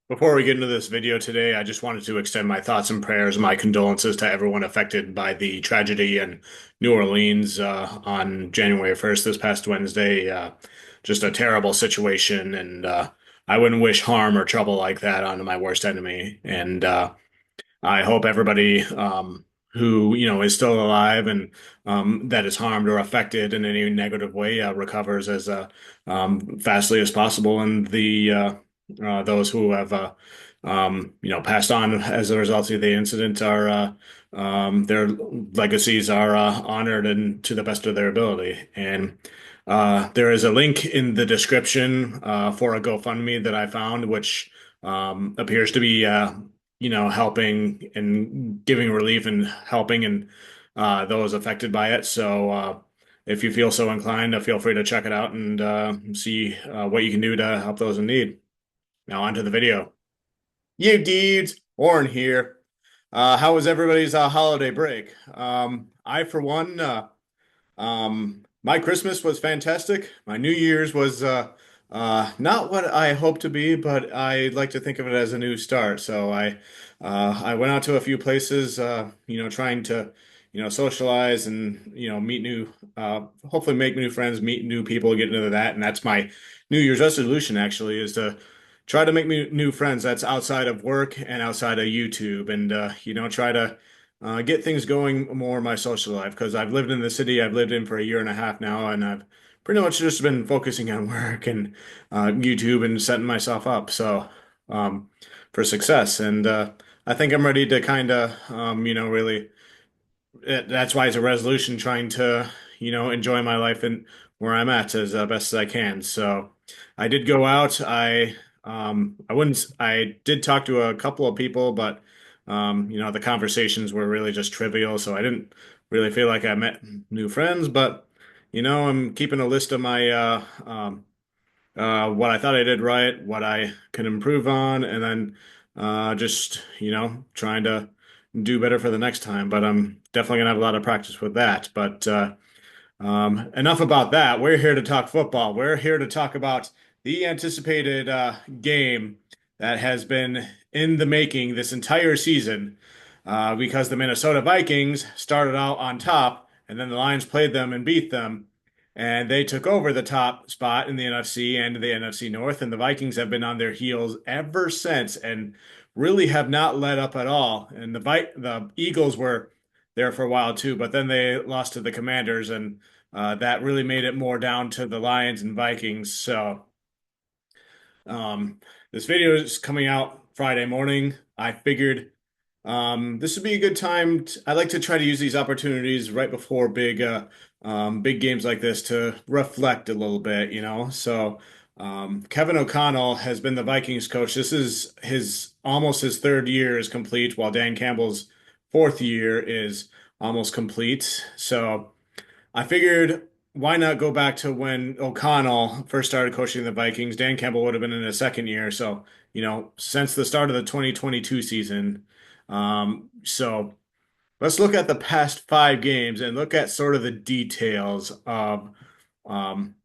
Before we get into this video today, I just wanted to extend my thoughts and prayers and my condolences to everyone affected by the tragedy in New Orleans on January 1st, this past Wednesday. Just a terrible situation, and I wouldn't wish harm or trouble like that onto my worst enemy. And I hope everybody who is still alive and that is harmed or affected in any negative way recovers as fastly as possible, and the those who have passed on as a result of the incident are their legacies are honored and to the best of their ability. And there is a link in the description for a GoFundMe that I found, which appears to be helping and giving relief and helping and those affected by it. So if you feel so inclined, feel free to check it out and see what you can do to help those in need. Now on to the video. You dudes, Warren here. How was everybody's holiday break? I, for one, my Christmas was fantastic. My New Year's was not what I hoped to be, but I like to think of it as a new start. So I went out to a few places, trying to, socialize and, meet new, hopefully make new friends, meet new people, get into that. And that's my New Year's resolution actually, is to try to make new friends that's outside of work and outside of YouTube, and try to get things going more in my social life, because I've lived in the city I've lived in for a year and a half now, and I've pretty much just been focusing on work and YouTube and setting myself up um, for success. And I think I'm ready to kind of really that's why it's a resolution, trying to, enjoy my life and where I'm at as best as I can. So I did go out. I did talk to a couple of people, but the conversations were really just trivial. So I didn't really feel like I met new friends, but I'm keeping a list of my what I thought I did right, what I can improve on, and then just, trying to do better for the next time. But I'm definitely gonna have a lot of practice with that. But enough about that. We're here to talk football. We're here to talk about the anticipated game that has been in the making this entire season, because the Minnesota Vikings started out on top, and then the Lions played them and beat them, and they took over the top spot in the NFC and the NFC North, and the Vikings have been on their heels ever since and really have not let up at all. And the Eagles were there for a while too, but then they lost to the Commanders, and that really made it more down to the Lions and Vikings. So um, this video is coming out Friday morning. I figured this would be a good time. I like to try to use these opportunities right before big games like this to reflect a little bit, So Kevin O'Connell has been the Vikings coach. This is his almost his third year is complete, while Dan Campbell's fourth year is almost complete. So I figured, why not go back to when O'Connell first started coaching the Vikings? Dan Campbell would have been in his second year. So, since the start of the 2022 season. So let's look at the past 5 games and look at sort of the details of um,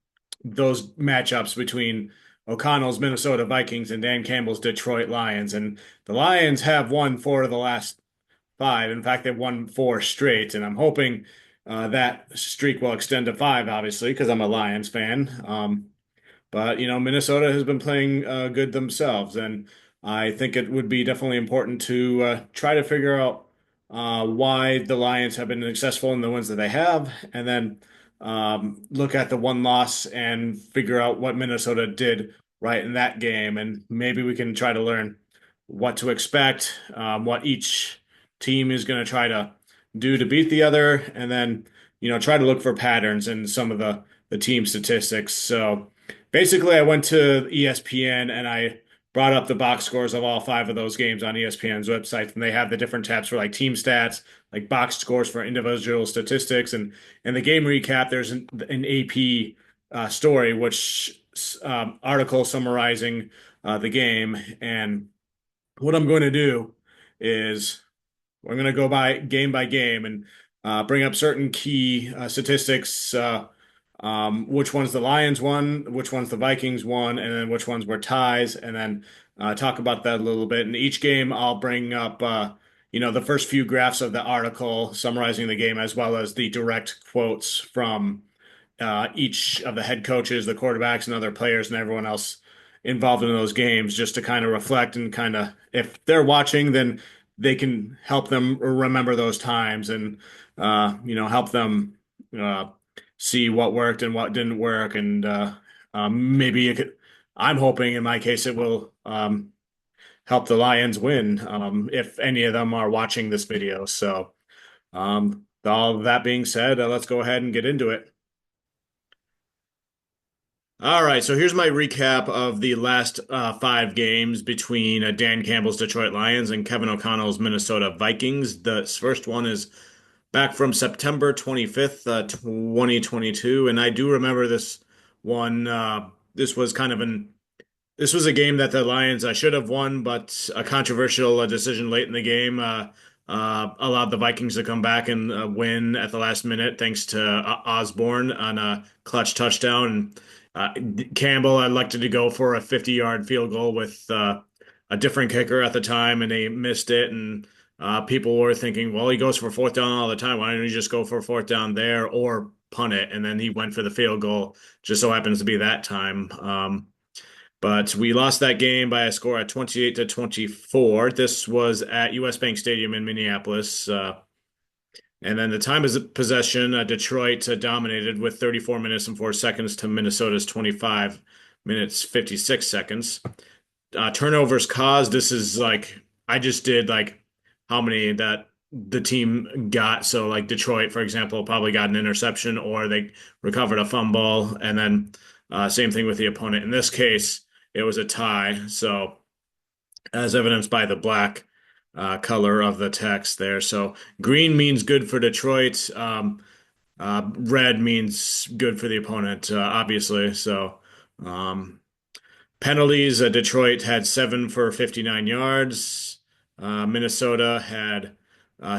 those matchups between O'Connell's Minnesota Vikings and Dan Campbell's Detroit Lions. And the Lions have won 4 of the last 5. In fact, they've won 4 straight, and I'm hoping that streak will extend to 5, obviously, because I'm a Lions fan. But Minnesota has been playing good themselves, and I think it would be definitely important to try to figure out why the Lions have been successful in the wins that they have, and then look at the one loss and figure out what Minnesota did right in that game, and maybe we can try to learn what to expect, what each team is going to try to do to beat the other, and then try to look for patterns in some of the team statistics. So basically, I went to ESPN and I brought up the box scores of all 5 of those games on ESPN's website, and they have the different tabs for like team stats, like box scores for individual statistics, and the game recap. There's an AP story, which article summarizing the game. And what I'm going to do is we're going to go by game and bring up certain key statistics. which ones the Lions won, which ones the Vikings won, and then which ones were ties, and then talk about that a little bit. In each game, I'll bring up, the first few graphs of the article summarizing the game, as well as the direct quotes from each of the head coaches, the quarterbacks, and other players, and everyone else involved in those games, just to kind of reflect and kind of, if they're watching, then they can help them remember those times and, help them uh, see what worked and what didn't work. And maybe I'm hoping in my case it will help the Lions win if any of them are watching this video. So, all that being said, let's go ahead and get into it. All right, so here's my recap of the last five games between Dan Campbell's Detroit Lions and Kevin O'Connell's Minnesota Vikings. The first one is back from September 25th, 2022, and I do remember this one. This was kind of an this was a game that the Lions should have won, but a controversial decision late in the game allowed the Vikings to come back and win at the last minute thanks to Osborne on a clutch touchdown. Campbell elected to go for a 50-yard field goal with a different kicker at the time, and they missed it. And people were thinking, well, he goes for fourth down all the time. Why don't he just go for fourth down there or punt it? And then he went for the field goal. Just so happens to be that time. But we lost that game by a score at 28-24. This was at US Bank Stadium in Minneapolis. And then the time of possession, Detroit dominated with 34 minutes and 4 seconds to Minnesota's 25 minutes, 56 seconds. Turnovers caused, this is like, I just did like how many that the team got. So like Detroit, for example, probably got an interception or they recovered a fumble. And then same thing with the opponent. In this case, it was a tie. So as evidenced by the black color of the text there. So green means good for Detroit. Red means good for the opponent, obviously. So penalties, Detroit had 7 for 59 yards. Minnesota had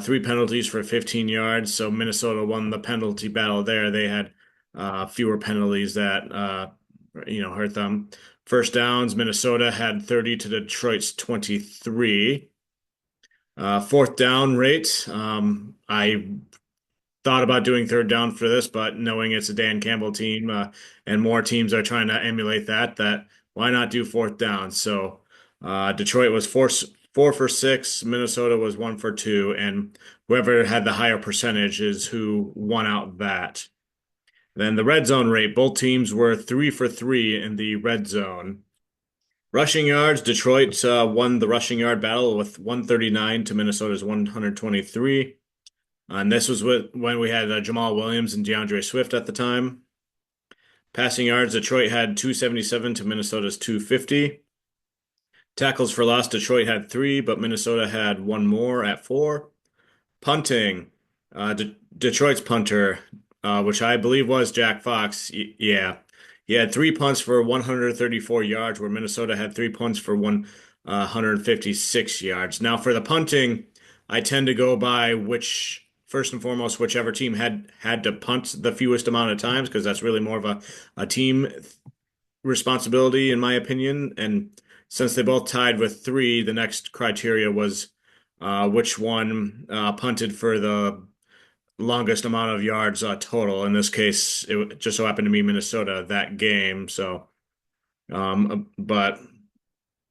three penalties for 15 yards. So Minnesota won the penalty battle there. They had fewer penalties that hurt them. First downs, Minnesota had 30 to Detroit's 23. Fourth down rate, I thought about doing third down for this, but knowing it's a Dan Campbell team and more teams are trying to emulate that why not do fourth down? So Detroit was four for six, Minnesota was 1 for 2, and whoever had the higher percentage is who won out that. Then the red zone rate, both teams were 3 for 3 in the red zone. Rushing yards, Detroit won the rushing yard battle with 139 to Minnesota's 123. And this was when we had Jamal Williams and DeAndre Swift at the time. Passing yards, Detroit had 277 to Minnesota's 250. Tackles for loss, Detroit had 3, but Minnesota had one more at 4. Punting, Detroit's punter, which I believe was Jack Fox. Yeah. He had 3 punts for 134 yards, where Minnesota had 3 punts for 156 yards. Now, for the punting, I tend to go by first and foremost, whichever team had to punt the fewest amount of times, because that's really more of a team responsibility, in my opinion. And since they both tied with 3, the next criteria was which one punted for the longest amount of yards total. In this case, it just so happened to be Minnesota that game. So, but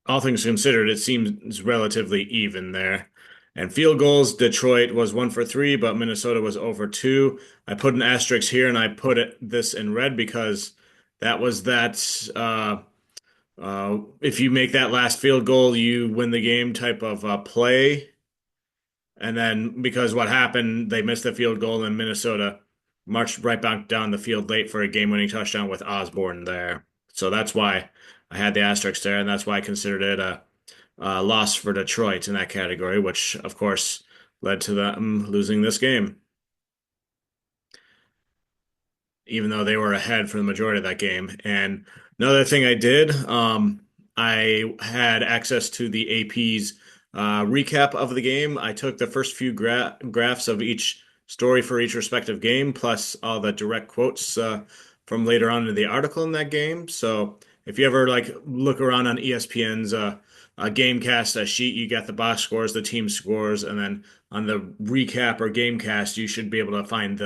all things considered, it seems relatively even there. And field goals, Detroit was 1 for 3, but Minnesota was over 2. I put an asterisk here and I put this in red because that was that. If you make that last field goal, you win the game type of play. And then because what happened, they missed the field goal and Minnesota marched right back down the field late for a game-winning touchdown with Osborne there. So that's why I had the asterisk there, and that's why I considered it a loss for Detroit in that category, which of course led to them losing this game, even though they were ahead for the majority of that game. And another thing I did, I had access to the AP's recap of the game. I took the first few graphs of each story for each respective game, plus all the direct quotes from later on in the article in that game. So if you ever like look around on ESPN's Gamecast sheet, you got the box scores, the team scores, and then on the recap or Gamecast, you should be able to find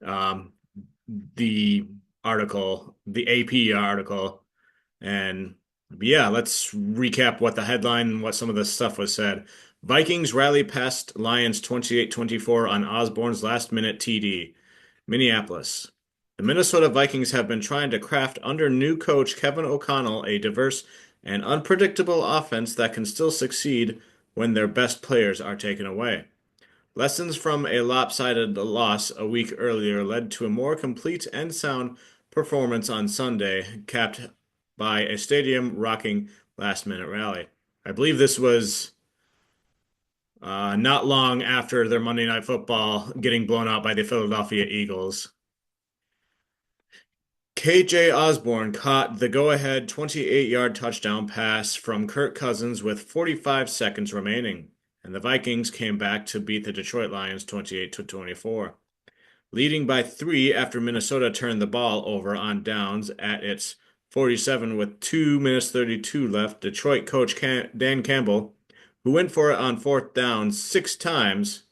um, the article, the AP article. And yeah, let's recap what the headline and what some of the stuff was said. Vikings rally past Lions 28-24 on Osborne's last minute TD. Minneapolis. The Minnesota Vikings have been trying to craft under new coach Kevin O'Connell a diverse and unpredictable offense that can still succeed when their best players are taken away. Lessons from a lopsided loss a week earlier led to a more complete and sound performance on Sunday, capped by a stadium rocking last minute rally. I believe this was not long after their Monday Night Football getting blown out by the Philadelphia Eagles. KJ Osborne caught the go-ahead 28-yard touchdown pass from Kirk Cousins with 45 seconds remaining, and the Vikings came back to beat the Detroit Lions 28-24. Leading by 3 after Minnesota turned the ball over on downs at its 47 with 2 minutes 32 left, Detroit coach Dan Campbell, who went for it on fourth down 6 times.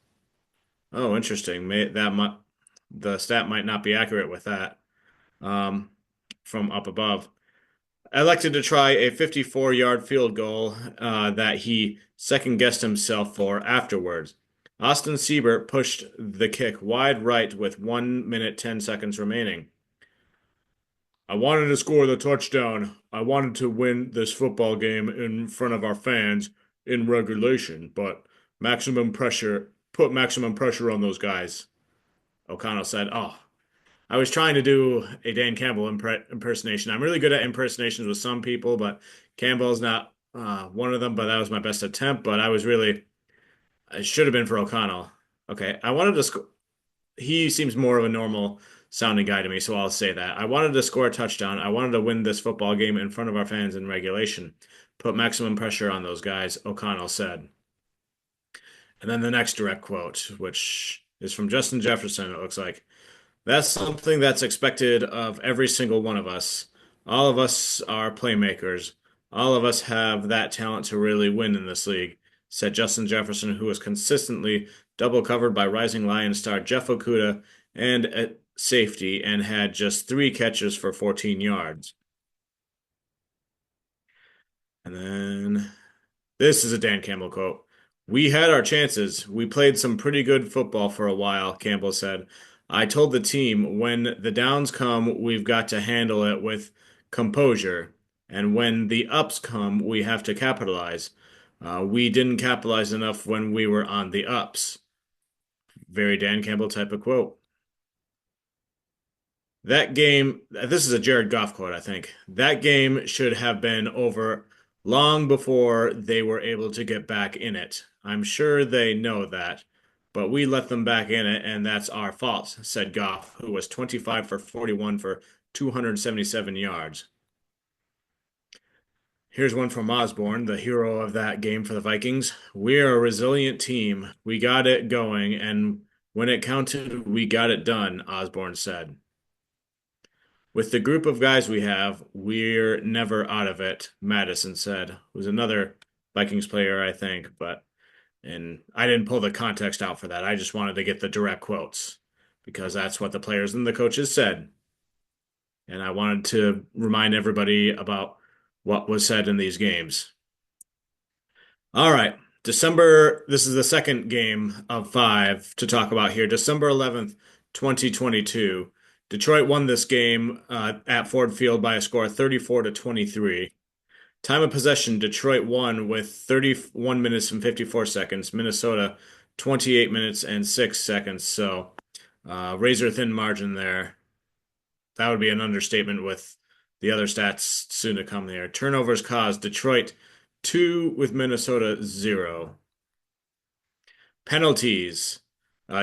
Oh, interesting. The stat might not be accurate with that um, from up above. Elected to try a 54-yard field goal that he second-guessed himself for afterwards. Austin Siebert pushed the kick wide right with 1 minute 10 seconds remaining. I wanted to score the touchdown. I wanted to win this football game in front of our fans in regulation, but put maximum pressure on those guys. O'Connell said, "Oh, I was trying to do a Dan Campbell impersonation. I'm really good at impersonations with some people, but Campbell's not one of them. But that was my best attempt. But I should have been for O'Connell. Okay, I wanted to score. He seems more of a normal sounding guy to me, so I'll say that. I wanted to score a touchdown. I wanted to win this football game in front of our fans in regulation. Put maximum pressure on those guys," O'Connell said. And then the next direct quote, which is from Justin Jefferson, it looks like. "That's something that's expected of every single one of us. All of us are playmakers. All of us have that talent to really win in this league," said Justin Jefferson, who was consistently double covered by rising Lions star Jeff Okudah and at safety and had just 3 catches for 14 yards. And then this is a Dan Campbell quote. "We had our chances. We played some pretty good football for a while," Campbell said. "I told the team when the downs come, we've got to handle it with composure. And when the ups come, we have to capitalize. We didn't capitalize enough when we were on the ups." Very Dan Campbell type of quote. That game, this is a Jared Goff quote, I think. "That game should have been over long before they were able to get back in it. I'm sure they know that, but we let them back in it, and that's our fault," said Goff, who was 25 for 41 for 277 yards. Here's one from Osborne, the hero of that game for the Vikings. "We're a resilient team. We got it going, and when it counted, we got it done," Osborne said. "With the group of guys we have, we're never out of it," Madison said. Was another Vikings player, I think, and I didn't pull the context out for that. I just wanted to get the direct quotes because that's what the players and the coaches said. And I wanted to remind everybody about what was said in these games. All right. This is the second game of 5 to talk about here. December 11th, 2022. Detroit won this game at Ford Field by a score of 34-23. Time of possession, Detroit won with 31 minutes and 54 seconds. Minnesota, 28 minutes and 6 seconds. So, razor thin margin there. That would be an understatement with the other stats soon to come there. Turnovers caused, Detroit 2 with Minnesota 0. Penalties.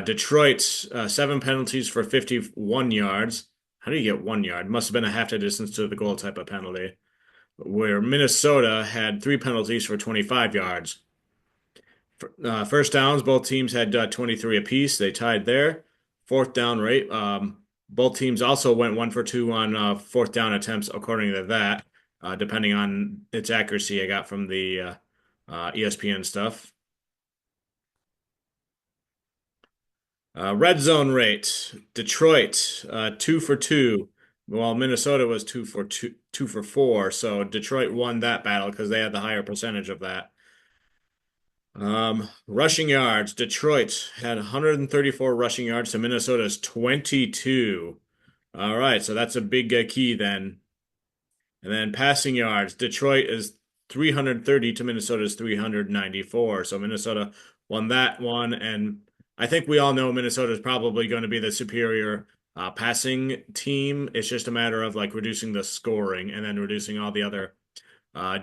Detroit, 7 penalties for 51 yards. How do you get 1 yard? Must have been a half the distance to the goal type of penalty. Where Minnesota had 3 penalties for 25 yards. First downs, both teams had 23 apiece. They tied there. Fourth down rate, Both teams also went 1 for 2 on fourth down attempts, according to that, depending on its accuracy I got from the ESPN stuff. Red zone rate. Detroit, 2 for 2, while Minnesota was 2 for 2, 2 for 4. So Detroit won that battle because they had the higher percentage of that. Rushing yards. Detroit had 134 rushing yards to Minnesota's 22. All right, so that's a big key then. And then passing yards. Detroit is 330 to Minnesota's 394. So Minnesota won that one. And I think we all know Minnesota is probably going to be the superior passing team. It's just a matter of like reducing the scoring and then reducing all the other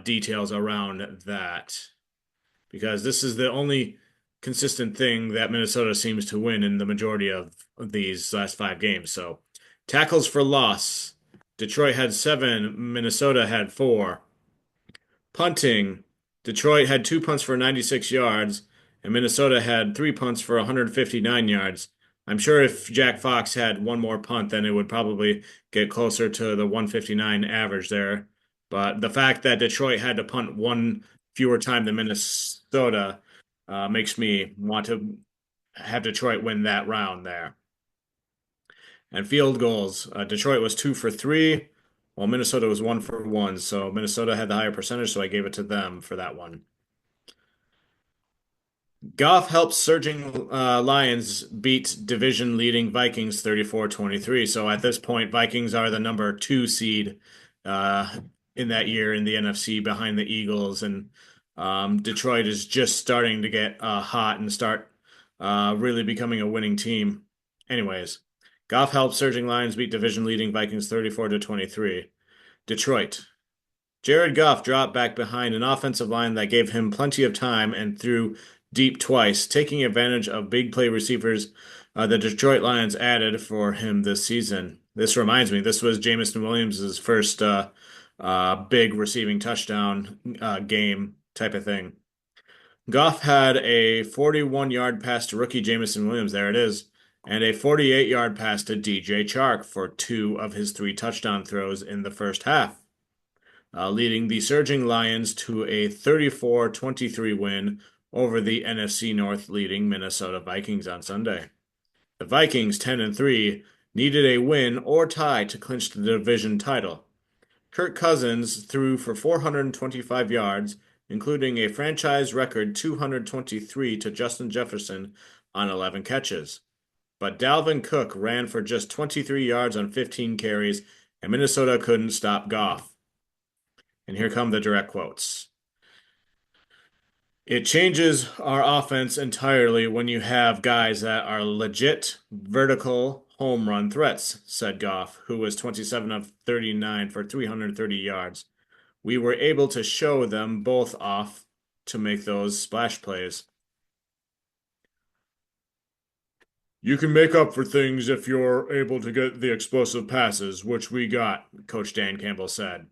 details around that. Because this is the only consistent thing that Minnesota seems to win in the majority of these last 5 games. So tackles for loss. Detroit had 7, Minnesota had 4. Punting, Detroit had 2 punts for 96 yards, and Minnesota had 3 punts for 159 yards. I'm sure if Jack Fox had one more punt, then it would probably get closer to the 159 average there. But the fact that Detroit had to punt one fewer time than Minnesota makes me want to have Detroit win that round there. And field goals, Detroit was 2 for 3, while Minnesota was 1 for 1. So Minnesota had the higher percentage, so I gave it to them for that one. Goff helps surging Lions beat division leading Vikings 34-23. So at this point, Vikings are the number 2 seed uh, in that year in the NFC behind the Eagles. And Detroit is just starting to get hot and start really becoming a winning team. Anyways, Goff helped surging Lions beat division leading Vikings 34-23. Detroit. Jared Goff dropped back behind an offensive line that gave him plenty of time and threw deep twice, taking advantage of big play receivers the Detroit Lions added for him this season. This reminds me, this was Jameson Williams' first big receiving touchdown game type of thing. Goff had a 41-yard pass to rookie Jameson Williams, there it is, and a 48-yard pass to DJ Chark for 2 of his 3 touchdown throws in the first half, leading the surging Lions to a 34-23 win over the NFC North leading Minnesota Vikings on Sunday. The Vikings, 10-3, needed a win or tie to clinch the division title. Kirk Cousins threw for 425 yards, including a franchise record 223 to Justin Jefferson on 11 catches. But Dalvin Cook ran for just 23 yards on 15 carries, and Minnesota couldn't stop Goff. And here come the direct quotes. It changes our offense entirely when you have guys that are legit vertical home run threats, said Goff, who was 27 of 39 for 330 yards. We were able to show them both off to make those splash plays. You can make up for things if you're able to get the explosive passes, which we got, Coach Dan Campbell said.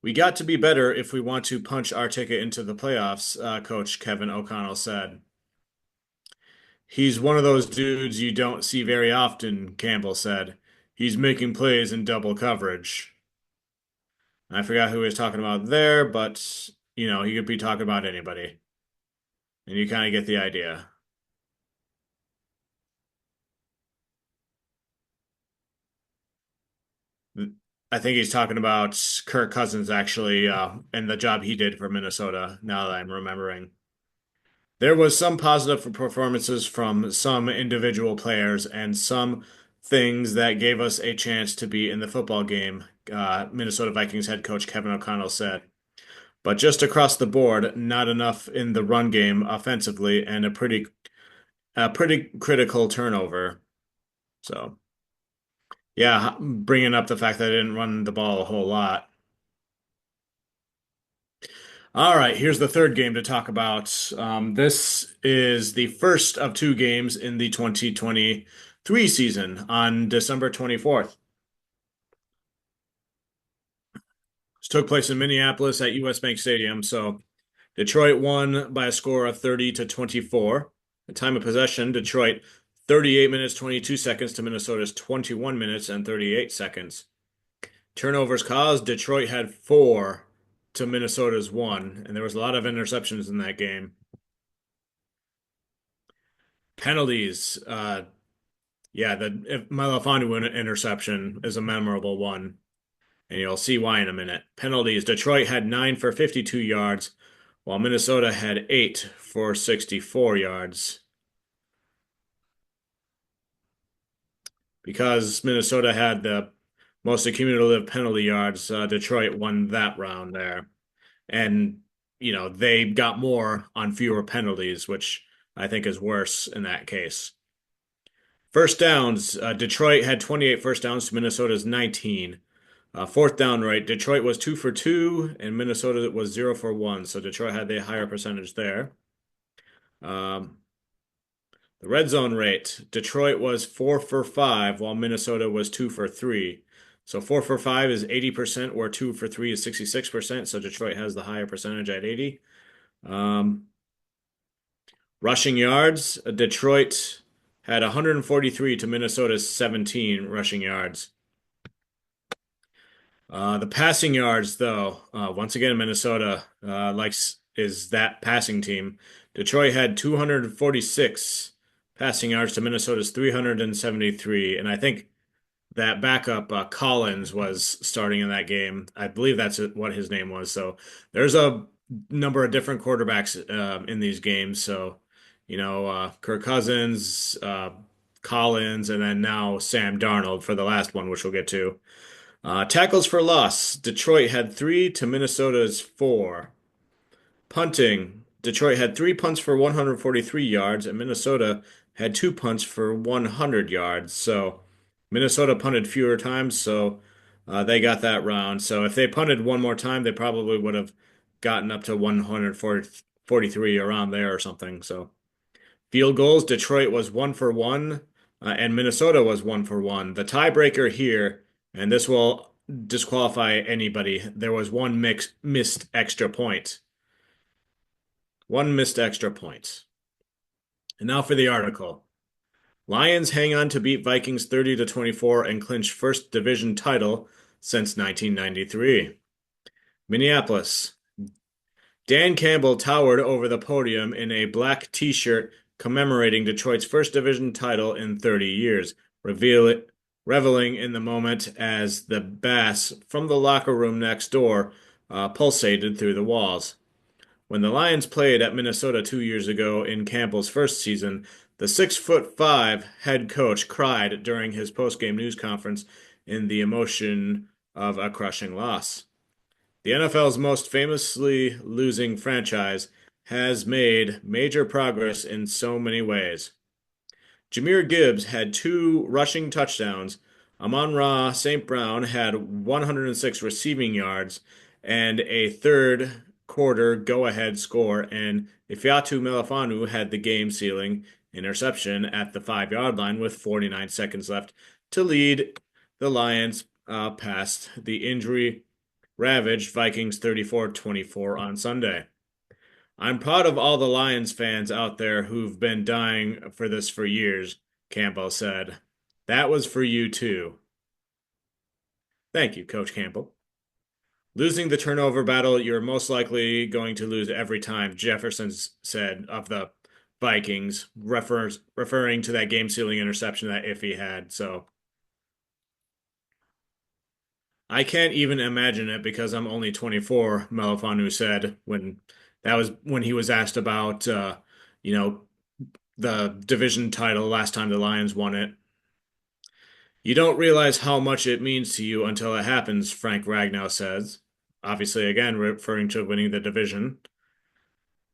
We got to be better if we want to punch our ticket into the playoffs, Coach Kevin O'Connell said. He's one of those dudes you don't see very often, Campbell said. He's making plays in double coverage. I forgot who he was talking about there, but, he could be talking about anybody. And you kind of get the idea. I think he's talking about Kirk Cousins, actually, and the job he did for Minnesota, now that I'm remembering. There was some positive performances from some individual players and some things that gave us a chance to be in the football game, Minnesota Vikings head coach Kevin O'Connell said. But just across the board, not enough in the run game offensively, and a pretty critical turnover. So, yeah, bringing up the fact that I didn't run the ball a whole lot. All right, here's the third game to talk about. This is the first of 2 games in the 2023 season on December 24th. This took place in Minneapolis at US Bank Stadium. So Detroit won by a score of 30-24. The time of possession, Detroit 38 minutes, 22 seconds to Minnesota's 21 minutes and 38 seconds. Turnovers caused, Detroit had four to Minnesota's one, and there was a lot of interceptions in that game. Penalties, yeah, the Melifonwu interception is a memorable one, and you'll see why in a minute. Penalties, Detroit had 9 for 52 yards, while Minnesota had 8 for 64 yards. Because Minnesota had the most cumulative penalty yards, Detroit won that round there. And, they got more on fewer penalties, which I think is worse in that case. First downs, Detroit had 28 first downs to Minnesota's 19. Fourth down rate, Detroit was 2 for 2, and Minnesota was 0 for 1. So Detroit had the higher percentage there. Um, the red zone rate, Detroit was 4 for 5, while Minnesota was 2 for 3. So 4 for 5 is 80%, where 2 for 3 is 66%. So Detroit has the higher percentage at 80. Um, Rushing yards, Detroit had 143 to Minnesota's 17 rushing yards. The passing yards, though, once again, Minnesota is that passing team. Detroit had 246 passing yards to Minnesota's 373, and I think that backup Collins was starting in that game. I believe that's what his name was. So there's a number of different quarterbacks in these games. So Kirk Cousins, Collins, and then now Sam Darnold for the last one, which we'll get to. Tackles for loss. Detroit had three to Minnesota's four. Punting. Detroit had three punts for 143 yards, and Minnesota had two punts for 100 yards. So Minnesota punted fewer times, so they got that round. So if they punted one more time, they probably would have gotten up to 143 around there or something. So field goals, Detroit was 1 for 1, and Minnesota was 1 for 1. The tiebreaker here, and this will disqualify anybody, there was one missed extra point. One missed extra point. And now for the article. Lions hang on to beat Vikings 30-24 and clinch first division title since 1993. Minneapolis. Dan Campbell towered over the podium in a black t-shirt commemorating Detroit's first division title in 30 years, reveling in the moment as the bass from the locker room next door pulsated through the walls. When the Lions played at Minnesota 2 years ago in Campbell's first season, the 6'5" head coach cried during his post-game news conference in the emotion of a crushing loss. The NFL's most famously losing franchise has made major progress in so many ways. Jahmyr Gibbs had two rushing touchdowns. Amon-Ra St. Brown had 106 receiving yards and a third quarter go-ahead score, and Ifeatu Melifonwu had the game-sealing interception at the 5-yard line with 49 seconds left to lead the Lions past the injury-ravaged Vikings 34-24 on Sunday. I'm proud of all the Lions fans out there who've been dying for this for years, Campbell said. That was for you too. Thank you, Coach Campbell. Losing the turnover battle, you're most likely going to lose every time, Jefferson said of the Vikings, referring to that game-sealing interception that Iffy had. So I can't even imagine it because I'm only 24, Melifonwu said when he was asked about you know, the division title last time the Lions won it. You don't realize how much it means to you until it happens, Frank Ragnow says. Obviously, again, referring to winning the division.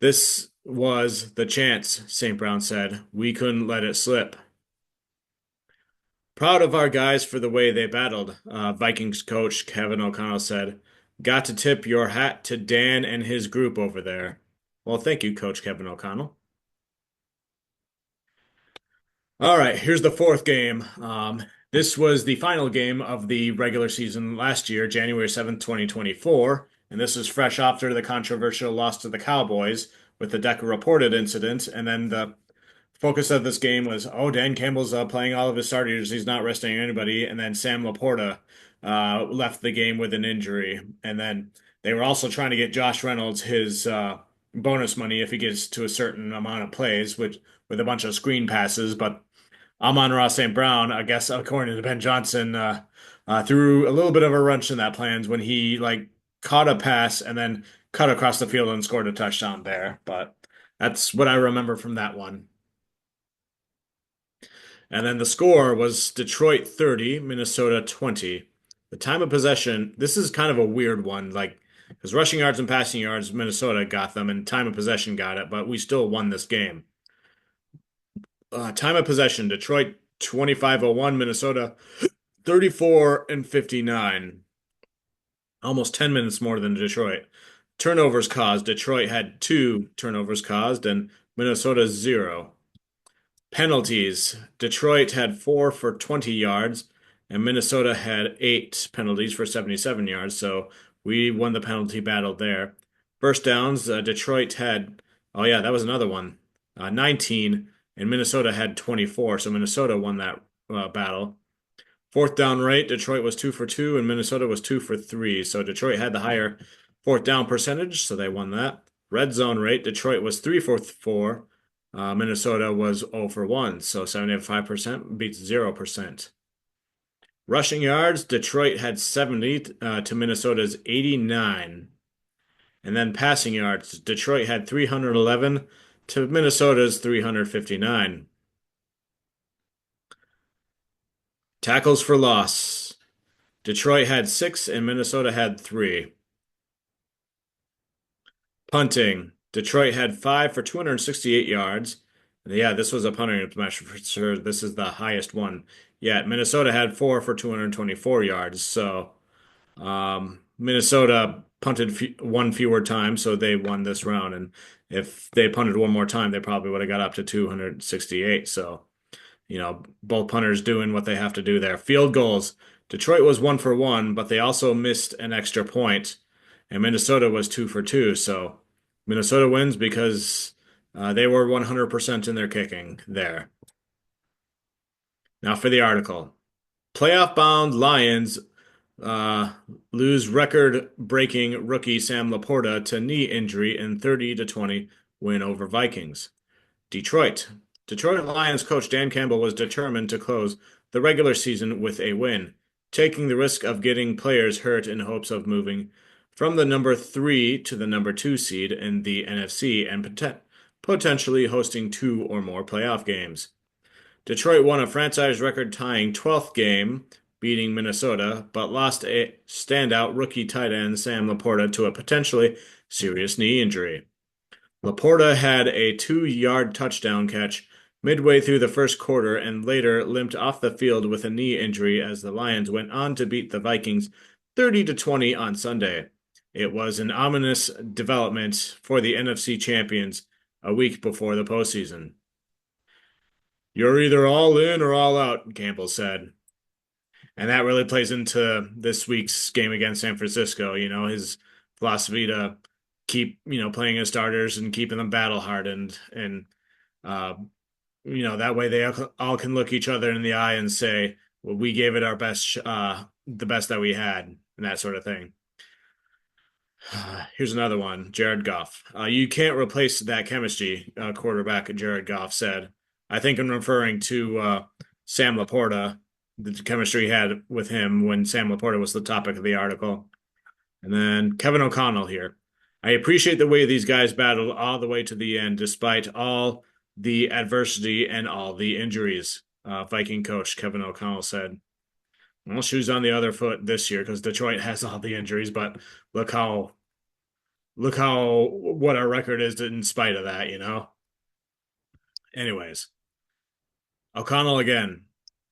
This was the chance, St. Brown said. We couldn't let it slip. Proud of our guys for the way they battled, Vikings coach Kevin O'Connell said. Got to tip your hat to Dan and his group over there. Well, thank you, Coach Kevin O'Connell. All right, here's the fourth game. This was the final game of the regular season last year, January 7th, 2024, and this is fresh after the controversial loss to the Cowboys with the Decker reported incident, and then the focus of this game was, oh, Dan Campbell's playing all of his starters. He's not resting anybody. And then Sam Laporta left the game with an injury. And then they were also trying to get Josh Reynolds his bonus money if he gets to a certain amount of plays, which with a bunch of screen passes. But Amon-Ra St. Brown, I guess, according to Ben Johnson, threw a little bit of a wrench in that plans when he like caught a pass and then cut across the field and scored a touchdown there. But that's what I remember from that one. And then the score was Detroit 30, Minnesota 20. The time of possession, this is kind of a weird one, like because rushing yards and passing yards, Minnesota got them, and time of possession got it, but we still won this game. Time of possession, Detroit 25-01, Minnesota 34 and 59. Almost 10 minutes more than Detroit. Turnovers caused, Detroit had two turnovers caused, and Minnesota zero. Penalties. Detroit had four for 20 yards, and Minnesota had eight penalties for 77 yards. So we won the penalty battle there. First downs. Detroit had, oh yeah, that was another one. 19, and Minnesota had 24. So Minnesota won that battle. Fourth down rate, Detroit was two for two, and Minnesota was two for three. So Detroit had the higher fourth down percentage, so they won that. Red zone rate, Detroit was three for four. Minnesota was 0 for 1, so 75% beats 0%. Rushing yards, Detroit had 70 to Minnesota's 89. And then passing yards, Detroit had 311 to Minnesota's 359. Tackles for loss, Detroit had six and Minnesota had three. Punting, Detroit had five for 268 yards. Yeah, this was a punting match for sure. This is the highest one yet. Minnesota had four for 224 yards. So Minnesota punted one fewer time, so they won this round. And if they punted one more time, they probably would have got up to 268. So both punters doing what they have to do there. Field goals. Detroit was one for one, but they also missed an extra point, and Minnesota was two for two. So Minnesota wins because they were 100% in their kicking there. Now for the article. Playoff bound Lions uh, lose record-breaking rookie Sam Laporta to knee injury in 30-20 win over Vikings. Detroit. Detroit Lions coach Dan Campbell was determined to close the regular season with a win, taking the risk of getting players hurt in hopes of moving from the number three to the number two seed in the NFC and potentially hosting two or more playoff games. Detroit won a franchise record tying 12th game, beating Minnesota, but lost a standout rookie tight end Sam Laporta to a potentially serious knee injury. Laporta had a 2-yard touchdown catch midway through the first quarter and later limped off the field with a knee injury as the Lions went on to beat the Vikings 30-20 on Sunday. It was an ominous development for the NFC champions a week before the postseason. You're either all in or all out, Campbell said. And that really plays into this week's game against San Francisco, his philosophy to keep, playing his starters and keeping them battle hardened. And, uh, that way they all can look each other in the eye and say, well, we gave it our best, the best that we had, and that sort of thing. Here's another one, Jared Goff. You can't replace that chemistry, quarterback Jared Goff said. I think I'm referring to Sam Laporta, the chemistry he had with him when Sam Laporta was the topic of the article. And then Kevin O'Connell here. I appreciate the way these guys battled all the way to the end, despite all the adversity and all the injuries, Viking coach Kevin O'Connell said. Well, shoes on the other foot this year because Detroit has all the injuries, but look how what our record is in spite of that. Anyways, O'Connell again.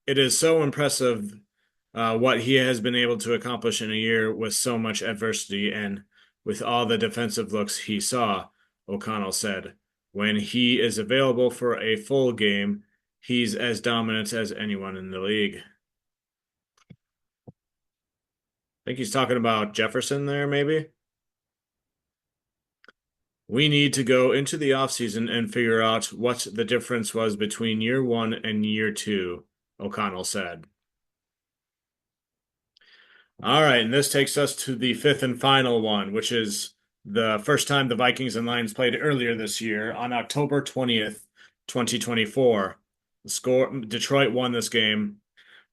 It is so impressive what he has been able to accomplish in a year with so much adversity and with all the defensive looks he saw, O'Connell said. When he is available for a full game, he's as dominant as anyone in the league. I think he's talking about Jefferson there, maybe. We need to go into the offseason and figure out what the difference was between year one and year two, O'Connell said. All right, and this takes us to the fifth and final one, which is the first time the Vikings and Lions played earlier this year on October 20th, 2024. The score Detroit won this game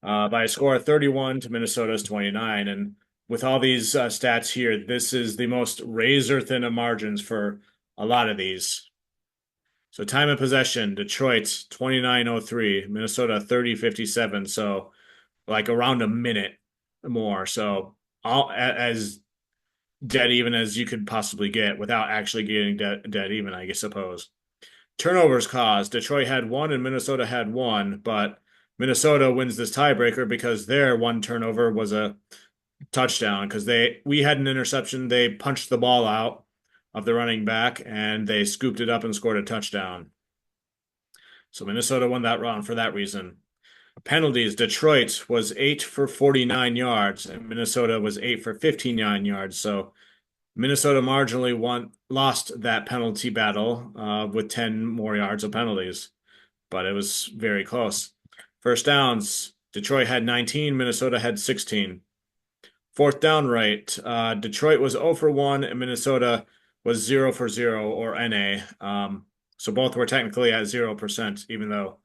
by a score of 31 to Minnesota's 29. And with all these stats here, this is the most razor thin of margins for a lot of these. So time of possession, Detroit 29:03, Minnesota 30:57. So like around a minute more. So all as dead even as you could possibly get without actually getting dead even, I guess suppose. Turnovers caused. Detroit had one and Minnesota had one, but Minnesota wins this tiebreaker because their one turnover was a touchdown because they we had an interception. They punched the ball out of the running back and they scooped it up and scored a touchdown. So Minnesota won that round for that reason. Penalties. Detroit was 8 for 49 yards and Minnesota was 8 for 59 yards. So Minnesota marginally lost that penalty battle with 10 more yards of penalties, but it was very close. First downs. Detroit had 19, Minnesota had 16. Fourth down right. Detroit was 0 for 1 and Minnesota was 0 for 0 or NA. So both were technically at 0%, even though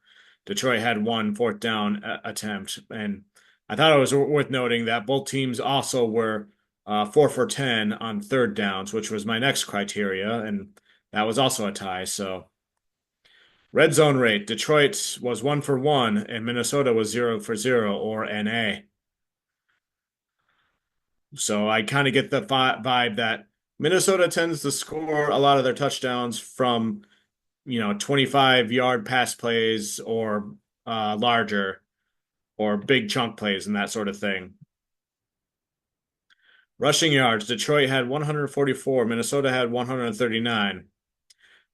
Detroit had one fourth down attempt. And I thought it was worth noting that both teams also were 4 for 10 on third downs, which was my next criteria. And that was also a tie. So red zone rate. Detroit was 1 for 1 and Minnesota was 0 for 0 or NA. So I kind of get the vibe that Minnesota tends to score a lot of their touchdowns from, 25-yard pass plays or larger or big chunk plays and that sort of thing. Rushing yards, Detroit had 144, Minnesota had 139.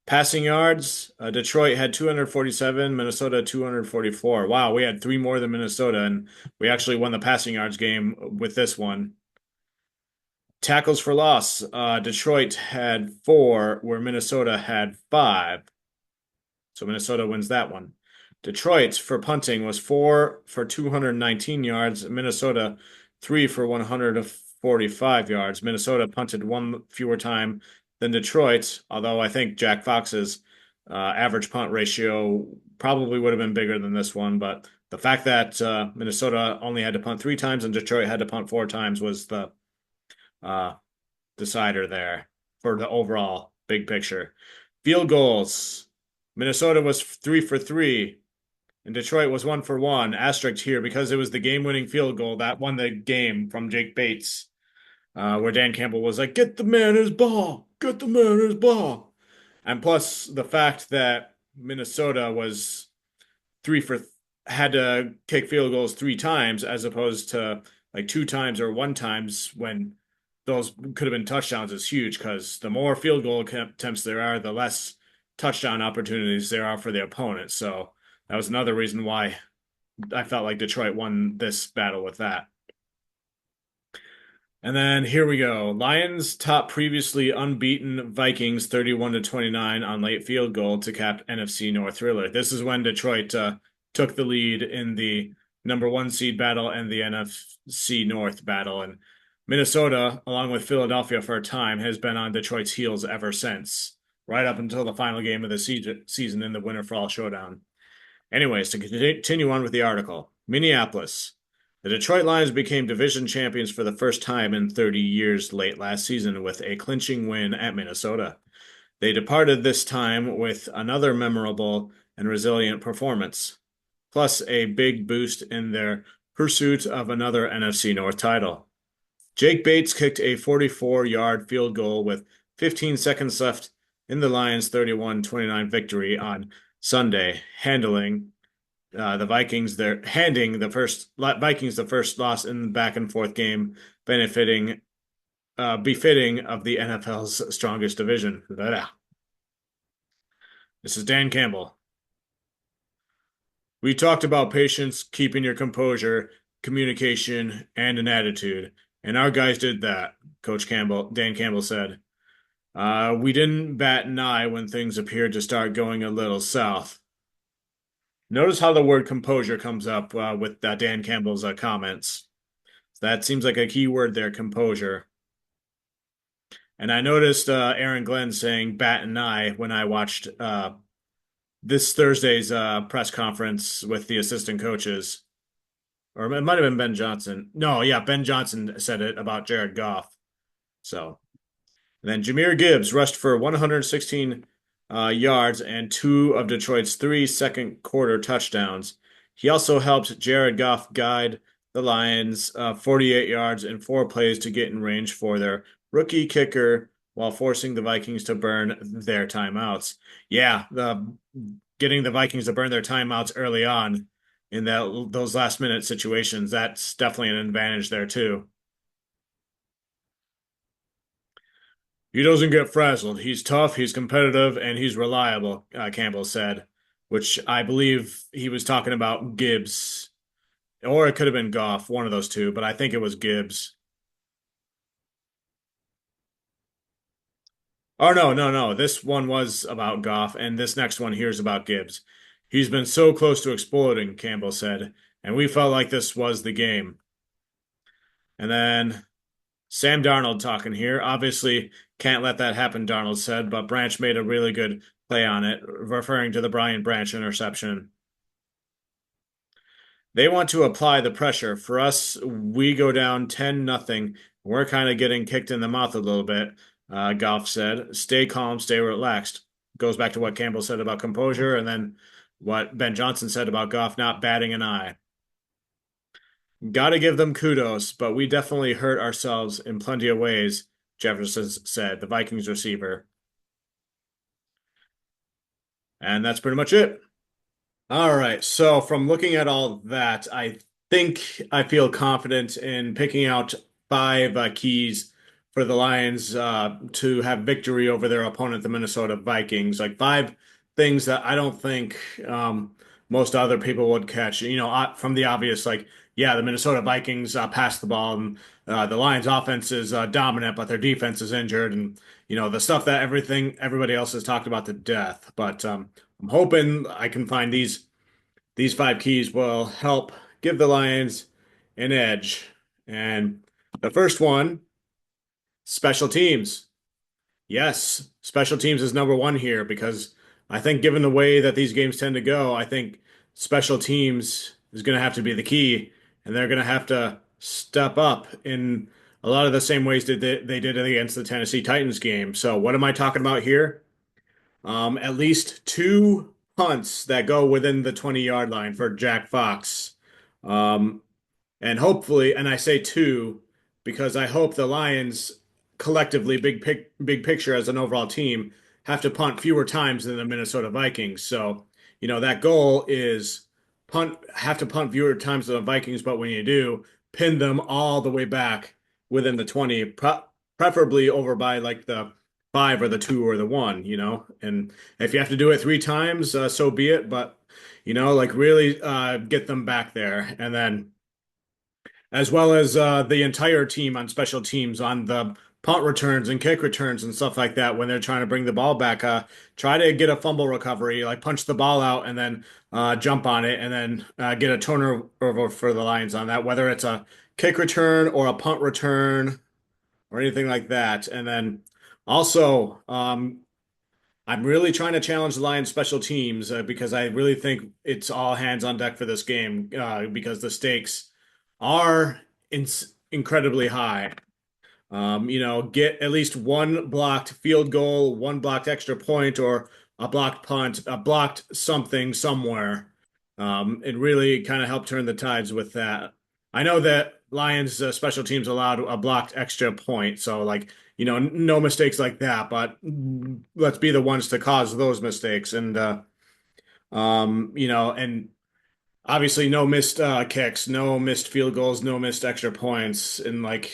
Passing yards, Detroit had 247, Minnesota 244. Wow, we had three more than Minnesota, and we actually won the passing yards game with this one. Tackles for loss. Detroit had four, where Minnesota had five. So Minnesota wins that one. Detroit for punting was 4 for 219 yards. Minnesota 3 for 145 yards. Minnesota punted one fewer time than Detroit, although I think Jack Fox's average punt ratio probably would have been bigger than this one. But the fact that Minnesota only had to punt three times and Detroit had to punt four times was the uh, decider there for the overall big picture. Field goals. Minnesota was 3 for 3, and Detroit was 1 for 1. Asterisk here because it was the game-winning field goal that won the game from Jake Bates, where Dan Campbell was like, "Get the man his ball, get the man his ball," and plus the fact that Minnesota was three for had to kick field goals three times as opposed to like two times or one times when those could have been touchdowns is huge because the more field goal attempts there are, the less touchdown opportunities there are for the opponent. So that was another reason why I felt like Detroit won this battle with that. And then here we go. Lions top previously unbeaten Vikings 31-29 on late field goal to cap NFC North thriller. This is when Detroit took the lead in the number one seed battle and the NFC North battle. And Minnesota, along with Philadelphia for a time, has been on Detroit's heels ever since, right up until the final game of the season in the Winter Fall Showdown. Anyways, to continue on with the article, Minneapolis. The Detroit Lions became division champions for the first time in 30 years late last season with a clinching win at Minnesota. They departed this time with another memorable and resilient performance, plus a big boost in their pursuit of another NFC North title. Jake Bates kicked a 44-yard field goal with 15 seconds left in the Lions' 31-29 victory on Sunday, handing the Vikings the first loss in the back and forth game, befitting of the NFL's strongest division. This is Dan Campbell. We talked about patience, keeping your composure, communication, and an attitude, and our guys did that, Dan Campbell said. We didn't bat an eye when things appeared to start going a little south. Notice how the word composure comes up with Dan Campbell's comments. That seems like a key word there, composure. And I noticed Aaron Glenn saying bat an eye when I watched this Thursday's press conference with the assistant coaches. Or it might have been Ben Johnson. No, yeah, Ben Johnson said it about Jared Goff. So. And then Jahmyr Gibbs rushed for 116 yards and two of Detroit's three second quarter touchdowns. He also helped Jared Goff guide the Lions 48 yards in four plays to get in range for their rookie kicker while forcing the Vikings to burn their timeouts. Yeah, getting the Vikings to burn their timeouts early on in those last minute situations, that's definitely an advantage there too. He doesn't get frazzled. He's tough, he's competitive, and he's reliable, Campbell said, which I believe he was talking about Gibbs, or it could have been Goff, one of those two, but I think it was Gibbs. Oh, no, no, no. This one was about Goff, and this next one here is about Gibbs. He's been so close to exploding, Campbell said, and we felt like this was the game. And then Sam Darnold talking here. Obviously, can't let that happen, Darnold said, but Branch made a really good play on it, referring to the Brian Branch interception. They want to apply the pressure. For us, we go down 10-0. We're kind of getting kicked in the mouth a little bit, Goff said. Stay calm, stay relaxed. Goes back to what Campbell said about composure and then what Ben Johnson said about Goff not batting an eye. Got to give them kudos, but we definitely hurt ourselves in plenty of ways, Jefferson said, the Vikings receiver. And that's pretty much it. All right. So from looking at all that, I think I feel confident in picking out five keys for the Lions to have victory over their opponent, the Minnesota Vikings. Like five things that I don't think most other people would catch. From the obvious, like, yeah, the Minnesota Vikings pass the ball, and the Lions' offense is dominant, but their defense is injured, and the stuff that everybody else has talked about to death. But I'm hoping I can find these five keys will help give the Lions an edge. And the first one, special teams. Yes, special teams is number one here because I think given the way that these games tend to go, I think special teams is going to have to be the key, and they're going to have to step up in a lot of the same ways that they did against the Tennessee Titans game. So what am I talking about here? At least two punts that go within the 20-yard line for Jack Fox. Um, and hopefully, and I say two because I hope the Lions collectively, big picture as an overall team, have to punt fewer times than the Minnesota Vikings. So, that goal is have to punt fewer times than the Vikings, but when you do, pin them all the way back within the 20, preferably over by like the five or the two or the one. And if you have to do it three times, so be it. But, like really get them back there. And then as well as the entire team on special teams on the punt returns and kick returns and stuff like that when they're trying to bring the ball back. Try to get a fumble recovery, like punch the ball out and then jump on it and then get a turnover for the Lions on that, whether it's a kick return or a punt return or anything like that. And then also, I'm really trying to challenge the Lions special teams because I really think it's all hands on deck for this game because the stakes are incredibly high. Get at least one blocked field goal, one blocked extra point, or a blocked punt, a blocked something somewhere, and really kind of help turn the tides with that. I know that Lions special teams allowed a blocked extra point, so like no mistakes like that, but let's be the ones to cause those mistakes, and and obviously no missed kicks, no missed field goals, no missed extra points, and like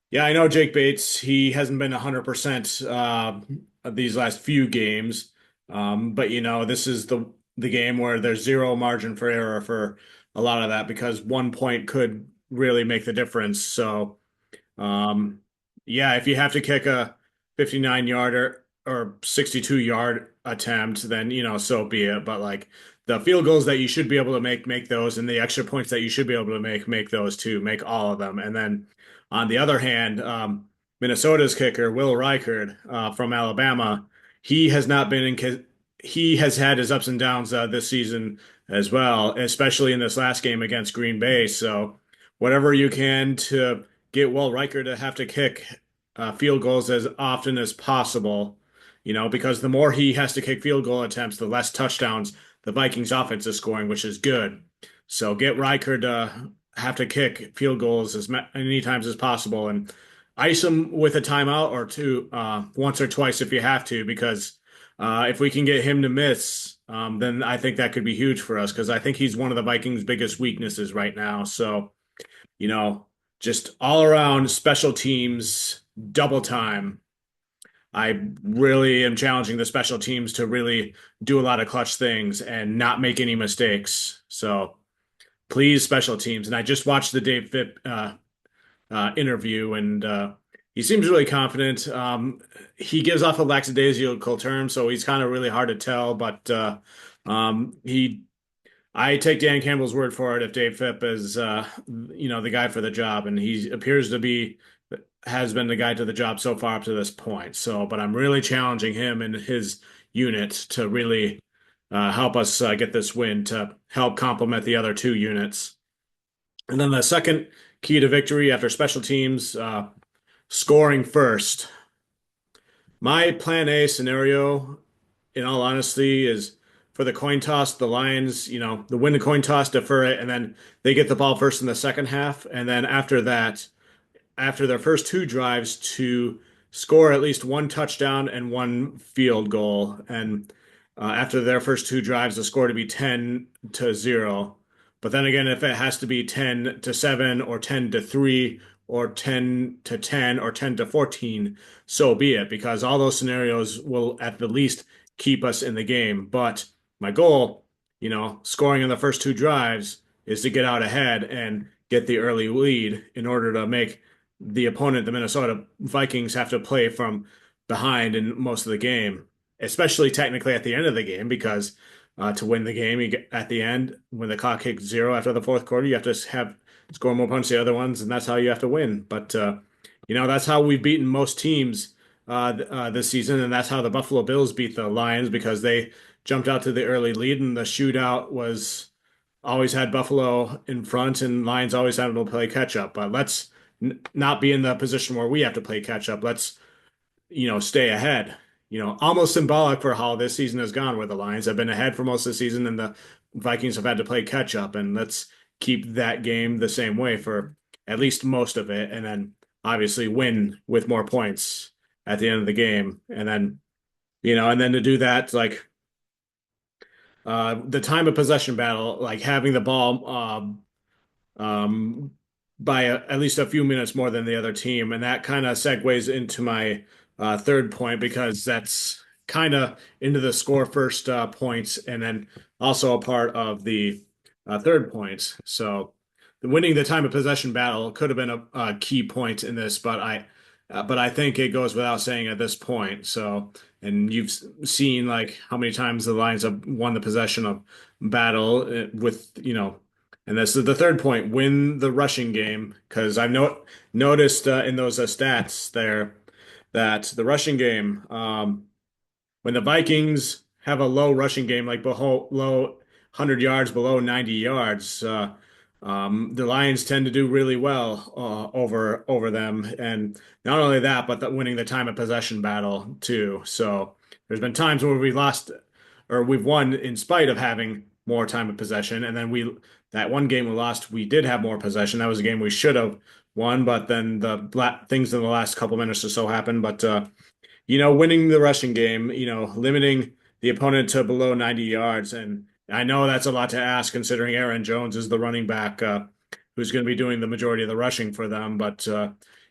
yeah, I know Jake Bates. He hasn't been 100% these last few games, but this is the game where there's zero margin for error for a lot of that because 1 point could really make the difference. So, yeah, if you have to kick 59-yarder or 62-yard attempt, then so be it. But like the field goals that you should be able to make those, and the extra points that you should be able to make those too, make all of them. And then on the other hand, Minnesota's kicker Will Reichard from Alabama, he has not been in. He has had his ups and downs this season as well, especially in this last game against Green Bay. So whatever you can to get Will Riker to have to kick field goals as often as possible, because the more he has to kick field goal attempts, the less touchdowns the Vikings offense is scoring, which is good. So get Riker to have to kick field goals as many times as possible and ice him with a timeout or two, once or twice if you have to, because if we can get him to miss, then I think that could be huge for us because I think he's one of the Vikings' biggest weaknesses right now. So, you know, just all around special teams, double time. I really am challenging the special teams to really do a lot of clutch things and not make any mistakes. So please, special teams. And I just watched the Dave Fipp interview, and he seems really confident. He gives off a lackadaisical term, so he's kind of really hard to tell. But he, I take Dan Campbell's word for it if Dave Fipp is, the guy for the job, and he appears to be has been the guy to the job so far up to this point. So, but I'm really challenging him and his unit to really help us get this win to help complement the other two units. And then the second key to victory after special teams, scoring first. My plan A scenario, in all honesty, is for the coin toss, the Lions, the win the coin toss, defer it, and then they get the ball first in the second half. And then after that, after their first two drives, to score at least one touchdown and one field goal. And after their first two drives, the score to be 10-0. But then again, if it has to be 10-7 or 10-3 or 10-10 or 10-14, so be it, because all those scenarios will at the least keep us in the game. But my goal, scoring in the first two drives is to get out ahead and get the early lead in order to make the opponent, the Minnesota Vikings, have to play from behind in most of the game, especially technically at the end of the game, because to win the game, at the end, when the clock hits zero after the fourth quarter, you have to have score more points than the other ones, and that's how you have to win. But that's how we've beaten most teams this season, and that's how the Buffalo Bills beat the Lions because they jumped out to the early lead, and the shootout was always had Buffalo in front, and Lions always had to play catch up. But let's not be in the position where we have to play catch up. Let's stay ahead. Almost symbolic for how this season has gone, where the Lions have been ahead for most of the season and the Vikings have had to play catch up. And let's keep that game the same way for at least most of it, and then obviously win with more points at the end of the game. And then, and then to do that, like the time of possession battle, like having the ball by at least a few minutes more than the other team. And that kind of segues into my third point because that's kind of into the score first points and then also a part of the third point. So winning the time of possession battle could have been a key point in this, but I think it goes without saying at this point. So, and you've seen like how many times the Lions have won the possession of battle with, and this is the third point, win the rushing game. Because I've noticed in those stats there that the rushing game, when the Vikings have a low rushing game, like below low 100 yards, below 90 yards, the Lions tend to do really well over them. And not only that, but winning the time of possession battle too. So there's been times where we lost or we've won in spite of having more time of possession. And then that one game we lost, we did have more possession. That was a game we should have won, but then the things in the last couple minutes or so happened. But winning the rushing game, limiting the opponent to below 90 yards. And I know that's a lot to ask considering Aaron Jones is the running back who's going to be doing the majority of the rushing for them. But,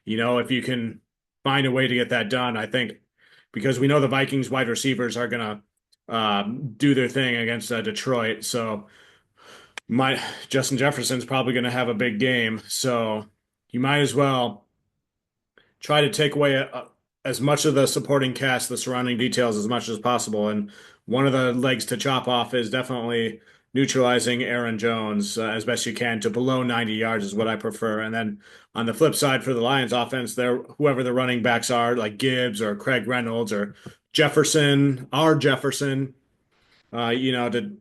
if you can find a way to get that done, I think because we know the Vikings wide receivers are going to do their thing against Detroit. So Justin Jefferson's probably going to have a big game. So you might as well try to take away as much of the supporting cast, the surrounding details as much as possible. And one of the legs to chop off is definitely neutralizing Aaron Jones as best you can to below 90 yards is what I prefer. And then on the flip side for the Lions offense, there whoever the running backs are, like Gibbs or Craig Reynolds or Jefferson, to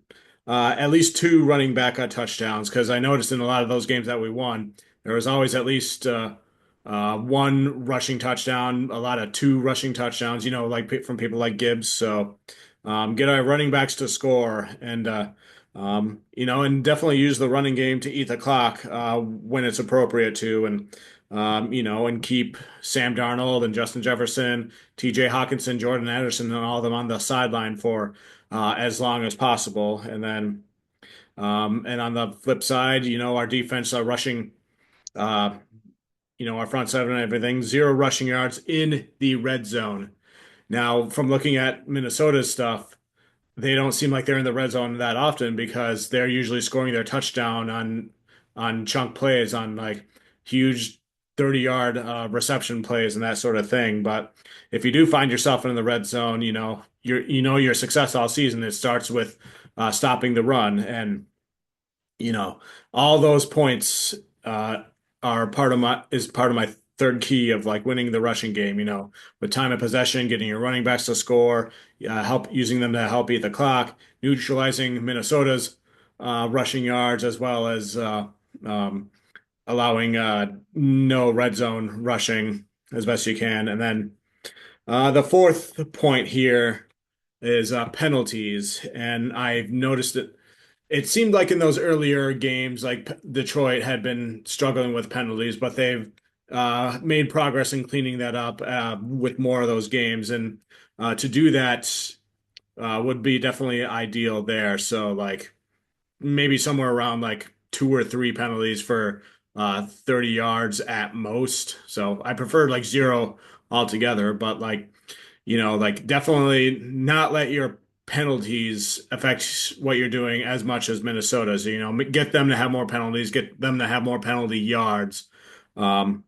at least two running back touchdowns because I noticed in a lot of those games that we won, there was always at least one rushing touchdown, a lot of two rushing touchdowns, like from people like Gibbs. So get our running backs to score and definitely use the running game to eat the clock when it's appropriate to, and keep Sam Darnold and Justin Jefferson, TJ Hawkinson, Jordan Anderson, and all of them on the sideline for as long as possible. And on the flip side, our defense are rushing, uh, our front seven and everything, zero rushing yards in the red zone. Now, from looking at Minnesota's stuff, they don't seem like they're in the red zone that often because they're usually scoring their touchdown on chunk plays, on like huge 30-yard reception plays and that sort of thing. But if you do find yourself in the red zone, your success all season. It starts with stopping the run, and you know all those points are part of my third key of like winning the rushing game. With time of possession, getting your running backs to score, help using them to help eat the clock, neutralizing Minnesota's rushing yards, as well as allowing no red zone rushing as best you can. And then the fourth point here is penalties, and I've noticed it. It seemed like in those earlier games, like Detroit had been struggling with penalties, but they've made progress in cleaning that up with more of those games, and to do that would be definitely ideal there. So, like maybe somewhere around like two or three penalties for 30 yards at most. So I prefer like zero altogether, but like definitely not let your penalties affect what you're doing as much as Minnesota. So, get them to have more penalties, get them to have more penalty yards. Um,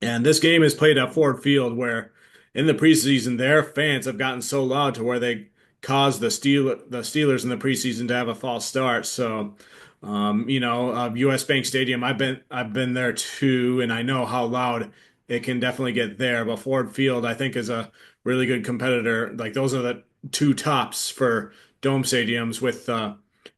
and this game is played at Ford Field, where in the preseason, their fans have gotten so loud to where they caused the Steelers in the preseason to have a false start. So, US Bank Stadium, I've been there too, and I know how loud it can definitely get there. But Ford Field, I think, is a really good competitor. Like those are the two tops for dome stadiums with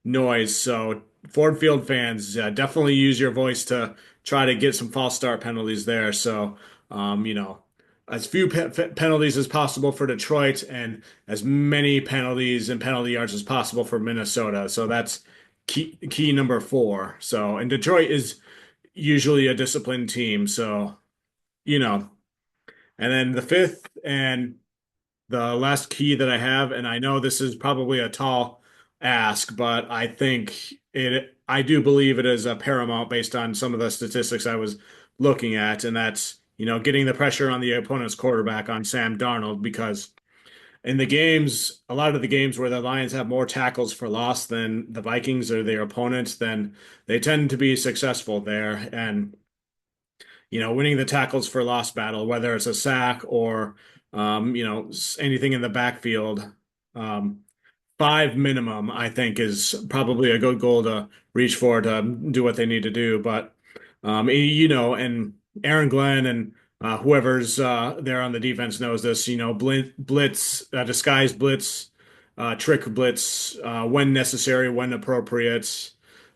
noise. So Ford Field fans, definitely use your voice to try to get some false start penalties there. So, as few penalties as possible for Detroit and as many penalties and penalty yards as possible for Minnesota. So that's key number four. So, and Detroit is usually a disciplined team. So, you know, and then the fifth and the last key that I have, and I know this is probably a tall ask, but I do believe it is a paramount based on some of the statistics I was looking at, and that's, getting the pressure on the opponent's quarterback on Sam Darnold, because in a lot of the games where the Lions have more tackles for loss than the Vikings or their opponents, then they tend to be successful there. And winning the tackles for loss battle, whether it's a sack or anything in the backfield. Um, Five minimum, I think, is probably a good goal to reach for to do what they need to do. But and Aaron Glenn and whoever's there on the defense knows this. Blitz, disguised blitz, trick blitz when necessary, when appropriate,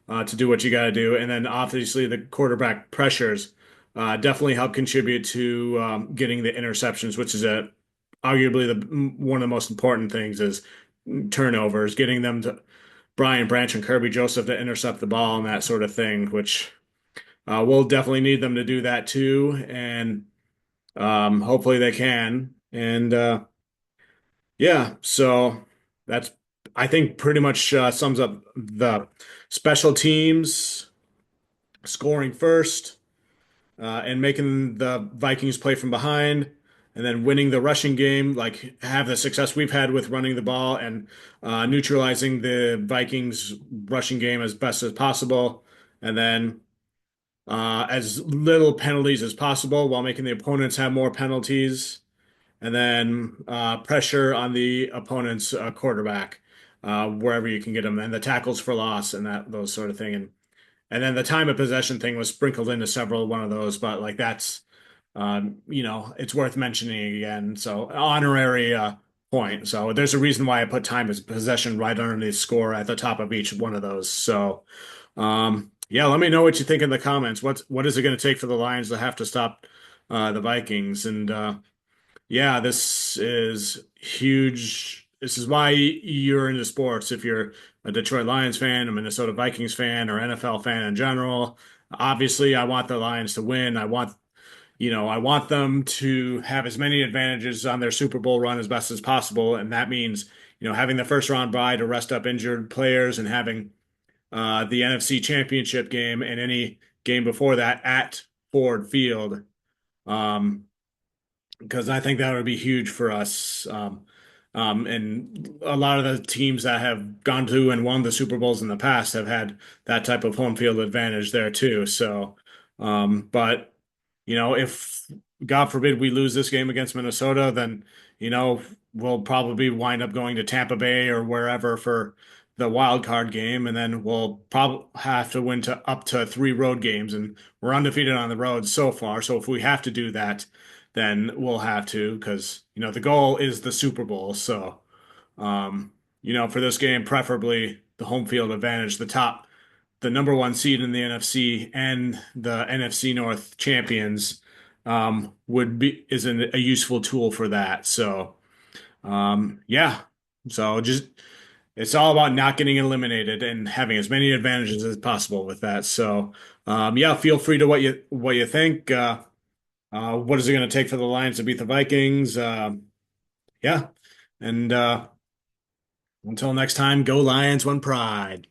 to do what you got to do, and then obviously the quarterback pressures definitely help contribute to getting the interceptions, which is arguably one of the most important things is turnovers, getting them to Brian Branch and Kirby Joseph to intercept the ball and that sort of thing, which we'll definitely need them to do that too. And hopefully they can. And yeah, so that's, I think, pretty much sums up the special teams scoring first, and making the Vikings play from behind, and then winning the rushing game, like have the success we've had with running the ball and neutralizing the Vikings rushing game as best as possible, and then as little penalties as possible while making the opponents have more penalties. and then pressure on the opponent's quarterback, wherever you can get them, and the tackles for loss and that those sort of thing. And then the time of possession thing was sprinkled into several one of those, but like that's it's worth mentioning again. So honorary point. So there's a reason why I put time as possession right underneath score at the top of each one of those. So yeah, let me know what you think in the comments. What is it going to take for the Lions to have to stop the Vikings? And yeah, this is huge. This is why you're into sports. If you're a Detroit Lions fan, a Minnesota Vikings fan, or NFL fan in general, obviously I want the Lions to win. I want them to have as many advantages on their Super Bowl run as best as possible, and that means, having the first round bye to rest up injured players and having the NFC Championship game and any game before that at Ford Field. Um, because I think that would be huge for us. And a lot of the teams that have gone to and won the Super Bowls in the past have had that type of home field advantage there too. So, but if God forbid we lose this game against Minnesota, then you know we'll probably wind up going to Tampa Bay or wherever for the wild card game, and then we'll probably have to win to up to three road games, and we're undefeated on the road so far. So if we have to do that, then we'll have to because the goal is the Super Bowl. So for this game, preferably the home field advantage, the number one seed in the NFC and the NFC North champions is a useful tool for that. So yeah, so just it's all about not getting eliminated and having as many advantages as possible with that. So yeah, feel free to what you think. What is it going to take for the Lions to beat the Vikings? Yeah, and until next time, go Lions, one pride.